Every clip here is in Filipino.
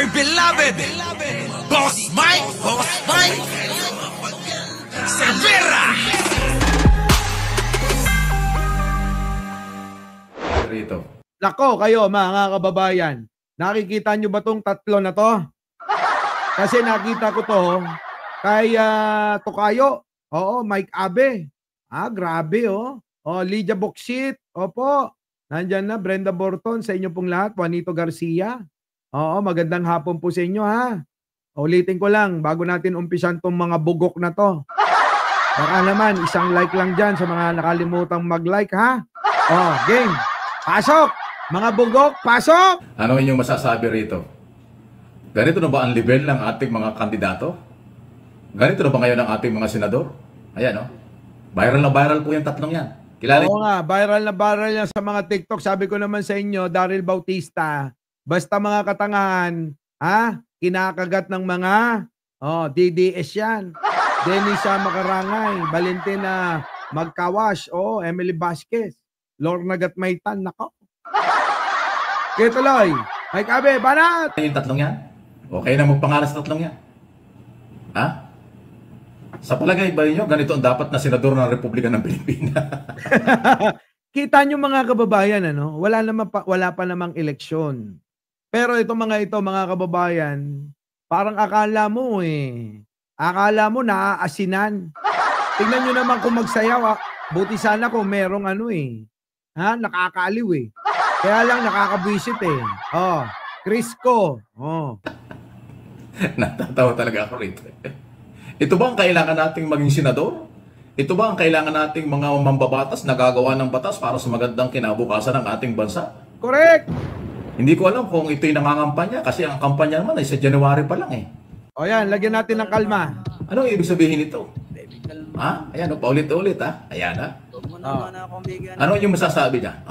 my beloved Boss Mike Cervera. Rito. Nako kayo mga kababayan, nakikita nyo ba tong tatlo na to? Kasi nakita ko to kay Tokayo. Oo, Mike Abe. Grabe oh. Lydia Boxit. Opo. Nandyan na Brenda Borton, sa inyo pong lahat. Juanito Garcia. Oo, magandang hapon po sa inyo ha. Ulitin ko lang bago natin umpisan tong mga bugok na to. Baka naman isang like lang dyan sa mga nakalimutang mag-like ha. Game. Pasok! Mga bugok, pasok! Ano inyong masasabi rito? Ganito na ba ang level ng ating mga kandidato? Ganito na ba ngayon ang ating mga senador? Ayan oh. Viral na viral po yung tatlong yan. Kilala. Oo nga, viral na viral yan sa mga TikTok. Sabi ko naman sa inyo, Daryl Bautista, basta mga katangahan, kinakagat ng mga DDS yan. Denisa Makarangay, Valentina Magkawash, Emily Vasquez, Lorna Gatmaytan, nako. Kaya tuloy, Mike Abe, banat! Yung tatlong yan? Okay na magpangalan sa tatlong yan? Sa palagay ba niyo, ganito ang dapat na senador ng Republika ng Pilipinas? Kita nyo mga kababayan, wala pa namang eleksyon. Pero mga kababayan, parang akala mo naaasinan. Tingnan nyo naman kung magsayaw. Buti sana kung merong nakakaaliw eh. Kaya lang nakakabwisit eh. Crisco. Natatawa talaga ako rito. Ito ba ang kailangan nating maging senador? Ito ba ang kailangan nating mga mambabatas na gagawa ng batas para sa magandang kinabukasan ng ating bansa? Correct! Hindi ko alam kung ito'y nangangampanya kasi ang kampanya naman ay sa January pa lang eh. Yan, lagyan natin ng kalma. Ano ibig sabihin ito? Ayan, paulit-ulit Ayan Ano yung masasabi niya?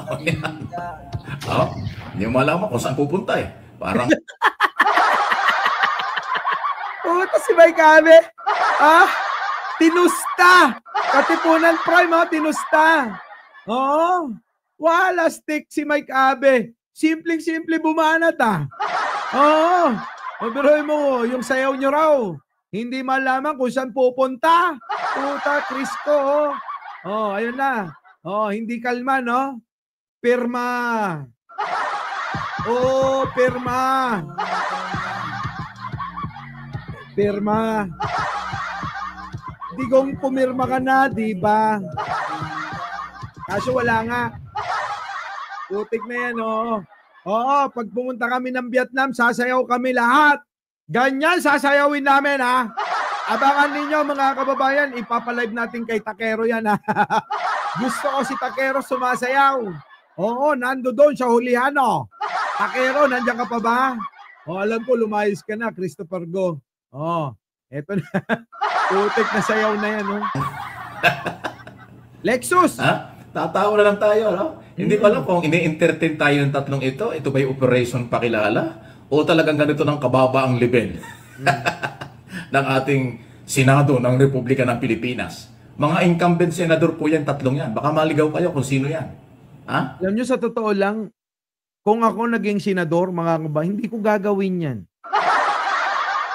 Hindi mo malaman kung saan pupunta eh. Parang... Si Mike Abe. Tinusta. Katipunan Prime, tinusta. Wala stick si Mike Abe. Simpleng-simple bumanat Mabiroy mo, yung sayaw nyo raw. Hindi malaman kung saan pupunta. Puta, Crisco. Ayun na. Hindi kalma, no? Pirma. Pirma. Pirma. Digong pumirma ka na, di ba? Kaso wala nga. Putik na yan, pag pumunta kami ng Vietnam, sasayaw kami lahat. Ganyan sasayawin namin, Abangan ninyo, mga kababayan, ipapalive natin kay Takero yan, Gusto ko si Takero sumasayaw. Nando doon sa hulihan, Takero, nandiyan ka pa ba? Alam ko, lumayos ka na, Christopher Go. Eto na. Putik na sayaw na yan, Lexus! Tatawa na lang tayo, Hindi pa lang kung ini-entertain tayo ng tatlong ito. Ito ba yung operation pakilala? O talagang ganito ng kababa ang level ng ating Senado ng Republika ng Pilipinas? Mga incumbent senador po yan, tatlong yan. Baka maligaw kayo kung sino yan. Alam nyo, sa totoo lang, kung ako naging senador, mga kababayan, hindi ko gagawin yan.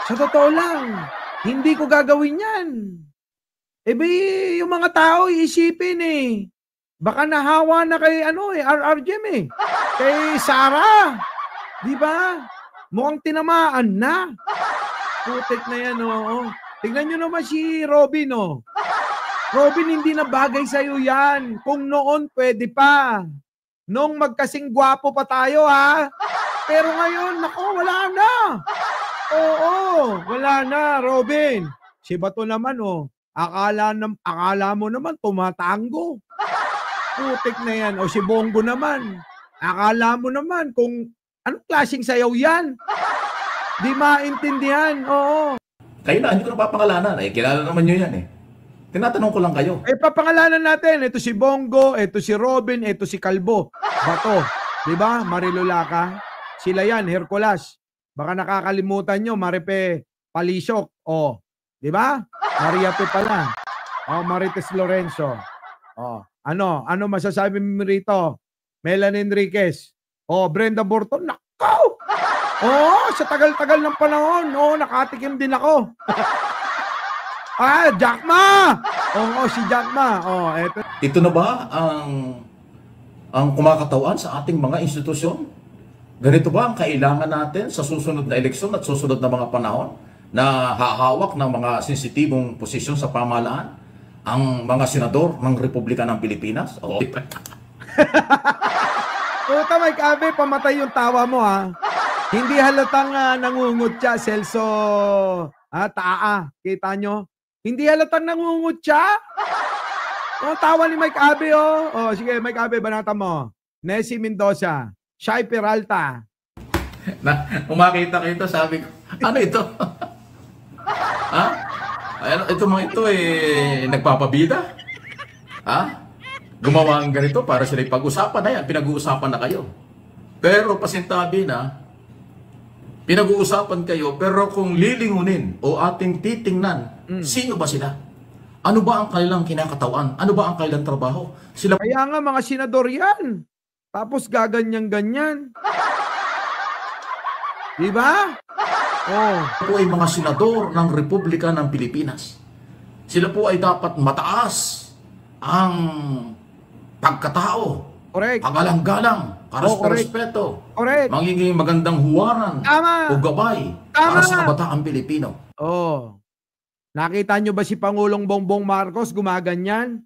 Sa totoo lang, hindi ko gagawin yan. Yung mga tao iisipin baka nahawa na kay RRGM kay Sara. Di ba? Mukhang tinamaan na. Putik na yan, Tingnan nyo naman si Robin, Robin, hindi na bagay sa'yo yan. Kung noon, pwede pa. Nung magkasing gwapo pa tayo, Pero ngayon, wala na. Wala na, Robin. Si Bato naman, akala mo naman tumatango. Putik na yan. Si Bongo naman. Akala mo naman kung anong klaseng sayaw yan. Di maintindihan, Kayo na, hindi ko na papangalanan. Kilala naman nyo yan Tinatanong ko lang kayo. Papangalanan natin. Ito si Bongo, ito si Robin, ito si Kalbo. Bato. Di ba? Marilulaka. Sila yan, Hercules. Baka nakakalimutan nyo, Maripe Palisok. Di ba? Maria P. pala. Marites Lorenzo. Ano masasabi mo rito? Melanie Enriquez. Brenda Borton. Nakaw! Oo, sa tagal-tagal ng panahon, oo, nakatikim din ako. Jack Ma! Oo, si Jack Ma. Oh, eto. Ito na ba ang kumakatawan sa ating mga institusyon? Ganito ba ang kailangan natin sa susunod na eleksyon at susunod na mga panahon na hahawak ng mga sensitibong posisyon sa pamahalaan? Ang mga senador ng Republika ng Pilipinas? Oo. Puta, Mike Abe, pamatay yung tawa mo, ha? Hindi halatang nangungutya, Celso. Taa. Kita nyo? Hindi halatang nangungutya. Ang tawa ni Mike Abe, oh. Oh, sige, Mike Abe, banata mo. Nessie Mendoza. Shai Peralta. Umakita ko ito, sabi ko, ano ito? Ha? Ito mga ito nagpapabida? Ha? Gumawa ang ganito para sila pag-usapan na yan. Pinag-uusapan na kayo. Pero pasintabi na, pinag-uusapan kayo, pero kung lilingunin o ating titingnan, sino ba sila? Ano ba ang kanilang kinakatawan? Ano ba ang kanilang trabaho? Sila Kaya nga mga senador yan. Tapos gaganyan-ganyan. Diba? Oh. po ay mga senador ng Republika ng Pilipinas. Sila po ay dapat mataas ang pagkatao, Correct. pagalang-galang, correct. respeto, Correct. magiging magandang huwaran Tama. o gabay Tama. para sa kabataang Pilipino. Oh. Nakita nyo ba si Pangulong Bongbong Marcos gumaganyan?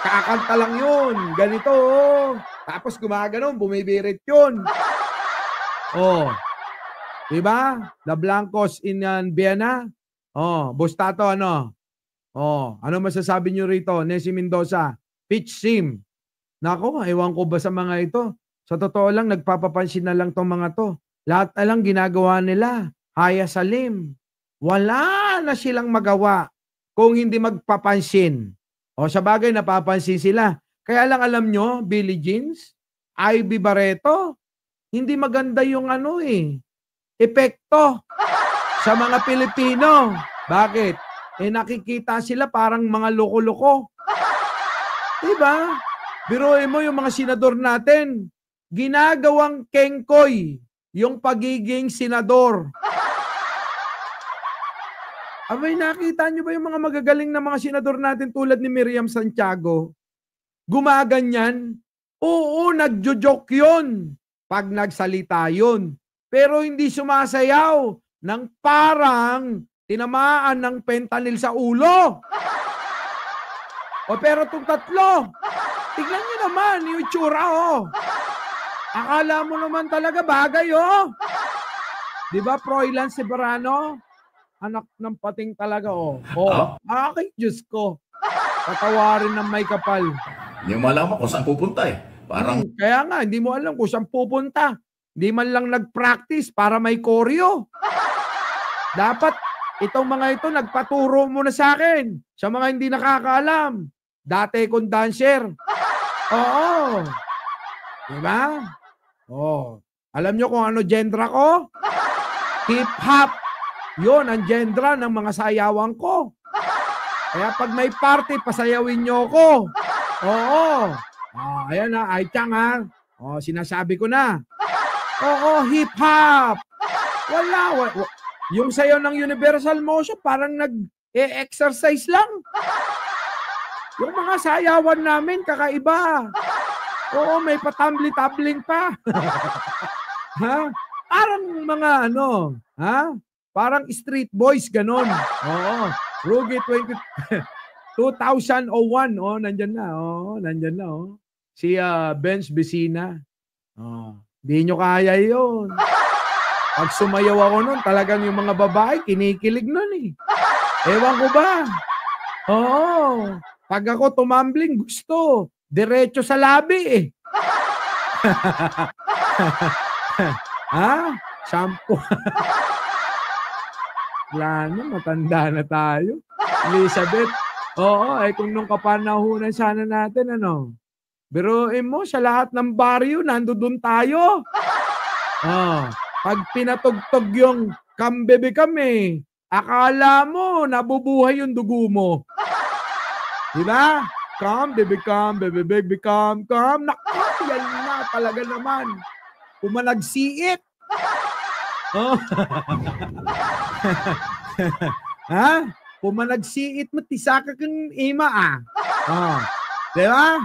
Kakanta lang yun. Ganito, oh. Tapos gumaganon, bumibirit yun. Oh. Diba? The Blancos in Vienna. Oh, Bustato, ano? Oh, ano masasabi nyo rito? Nessie Mendoza, pitch sim. Nako, ewan ko ba sa mga ito? Sa totoo lang, nagpapapansin na lang tong mga to. Lahat na lang ginagawa nila. Haya salim. Wala na silang magawa kung hindi magpapansin. O sa bagay, napapansin sila. Kaya lang alam nyo, Billie Jeans, Ivy Barreto, hindi maganda yung epekto sa mga Pilipino. Bakit? Nakikita sila parang mga loko-loko. Diba? Biruin mo yung mga senador natin, ginagawang kengkoy yung pagiging senador. Abay, nakita nyo ba yung mga magagaling na mga senador natin tulad ni Miriam Santiago? Gumaganyan? Oo, nagjo-joke yun pag nagsalita yun. Pero hindi sumasayaw ng parang tinamaan ng fentanyl sa ulo. O pero itong tatlo, tignan nyo naman yung itsura, oh. Akala mo naman talaga bagay, oh. Diba, Froilan Severano? Anak ng pating talaga, oh. Oh, okay, Diyos ko. Patawarin ng may kapal. Hindi mo malaman kung saan pupunta Parang kaya nga, hindi mo alam kung saan pupunta. Hindi man lang nag-practice para may koryo. Dapat itong mga ito nagpaturo muna sa akin. Sa mga hindi nakakaalam. Dati kong dancer. Oo. Diba? Oo. Alam nyo kung ano gendra ko? Hip-hop. Yun ang gendra ng mga sayawan ko. Kaya pag may party, pasayawin nyo ko. Oo. Ayan na, ay tiyang ha. Sinasabi ko na. Oo, hip-hop. Wala. Yung sayo ng Universal Motion, parang nag-exercise lang. Yung mga sayawan namin, kakaiba. Oo, may patambli-tabling pa. Ha? Parang mga parang street boys, ganon. Oo. Rugi 2001. Nandyan na. Nandyan na. Si Benz Vicina. Di nyo kaya yun. Pag sumayaw ako nun, talagang yung mga babae, kinikilig nun Ewan ko ba? Oo. Pag ako tumambling, gusto. Diretso sa labi Ha? Sampo. Wala na, matanda na tayo. Elizabeth. Oo, kung nung kapanahunan sana natin, biruin mo, sa lahat ng baryo, nandoon tayo. Pag pinatugtog yung kambebe kami, akala mo, nabubuhay yung dugo mo. Diba? Come, baby, come. Naku, yan na talaga naman. Kumanagsiit. Oh. Ha? Kung managsiit mo, tisaka kang ima Oh. Di ba?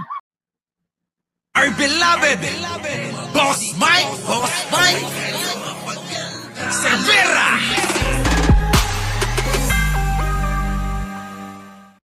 Our beloved Boss Mike, Boss Mike.